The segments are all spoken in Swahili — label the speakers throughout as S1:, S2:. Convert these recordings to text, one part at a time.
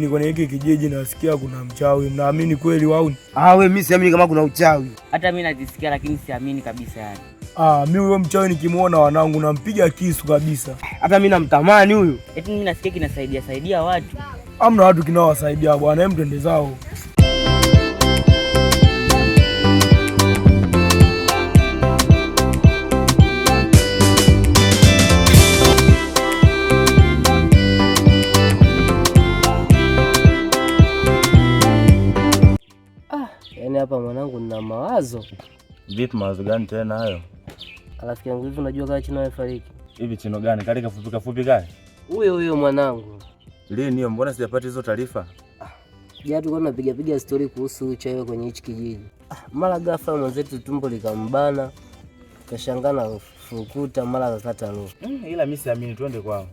S1: wauni kwenye hiki kijiji, nasikia kuna mchawi. Mnaamini kweli wauni?
S2: Wewe mimi siamini kama kuna uchawi.
S3: Hata mimi najisikia lakini siamini kabisa yani.
S1: Mimi huyo mchawi nikimuona wanangu nampiga kisu kabisa.
S2: Hata mimi namtamani huyo.
S3: Eti mimi nasikia kinasaidia watu.
S1: Hamna watu kinaowasaidia bwana, hem twende zao.
S2: Yaani hapa mwanangu nina mawazo.
S4: Vipi mawazo gani tena hayo?
S2: Rafiki yangu hivi unajua kama Chino amefariki?
S4: Hivi Chino gani? Kale kafupi kale?
S2: Huyo mwanangu.
S4: Lini hiyo? Mbona sijapata hizo taarifa?
S2: Jana tulikuwa tunapiga story kuhusu uchawi kwenye hichi kijiji. Mara ghafla mwenzetu tumbo likambana. Kashangana fukuta mara akakata roho.
S4: Ila mimi siamini, twende kwao.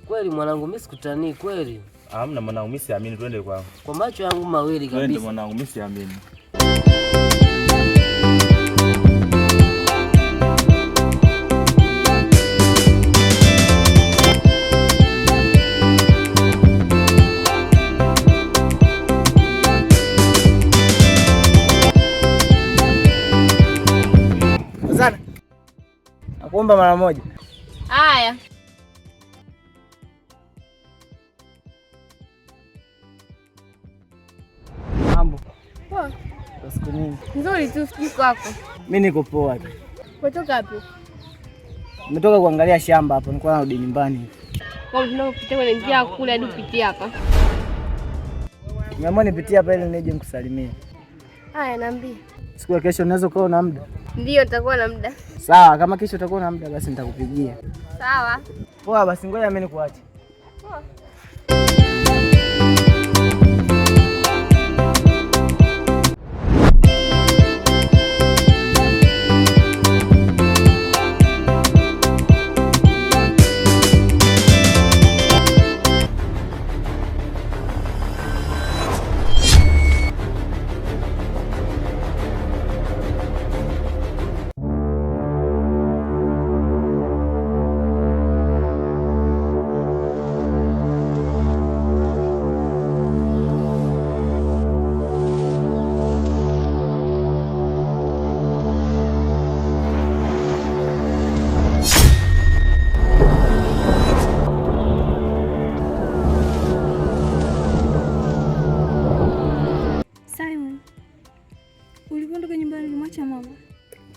S2: Kweli mwanangu, mimi sikutanii kweli.
S4: Hamna mwanangu, mimi siamini, twende kwao.
S2: Kwa macho yangu mawili kabisa.
S4: Twende mwanangu, mimi siamini.
S2: Sana. Nakuomba mara moja.
S5: Haya.
S2: Mambo.
S5: Poa.
S2: Siku nyingi.
S5: Nzuri tu, sijui kwako.
S2: Mimi niko poa tu.
S5: Kutoka wapi?
S2: Nimetoka kuangalia shamba hapo, nilikuwa narudi nyumbani.
S5: Kwa nini unapitia kwenye njia kule hadi upitie hapa?
S2: Nimeamua nipitie hapa ili nije nikusalimie.
S5: Haya, niambie.
S2: Siku ya kesho unaweza kuwa na muda?
S5: Ndio, nitakuwa na muda.
S2: Sawa, kama kesho utakuwa na muda basi nitakupigia.
S5: Sawa.
S2: Poa, basi ngoja mimi nikuache.
S5: Poa.
S6: Ulipoondoka nyumbani ulimwacha mama?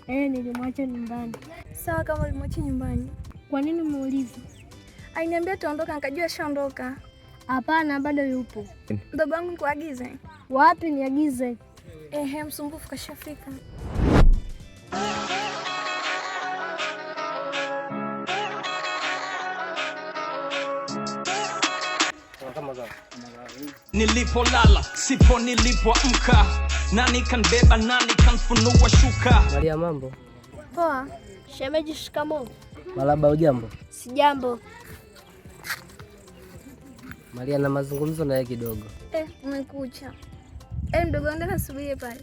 S7: Nilimwacha nyumbani.
S6: Sawa, kama ulimwacha nyumbani,
S7: Kwa nini umeuliza?
S6: aliniambia tuondoka, nikajua shaondoka.
S7: Hapana, bado yupo.
S6: Mdogo wangu nikuagize?
S7: Wapi niagize?
S6: Msumbufu kashafika.
S8: Nilipolala sipo nilipoamka, nani kanbeba nani kanfunua shuka.
S2: Maria, mambo?
S6: Poa.
S7: Shemeji, shikamoo.
S2: Malaba, ujambo?
S7: Sijambo.
S2: Maria, na mazungumzo naye kidogo.
S6: Umekucha. Mdogo wangu nasubirie pale.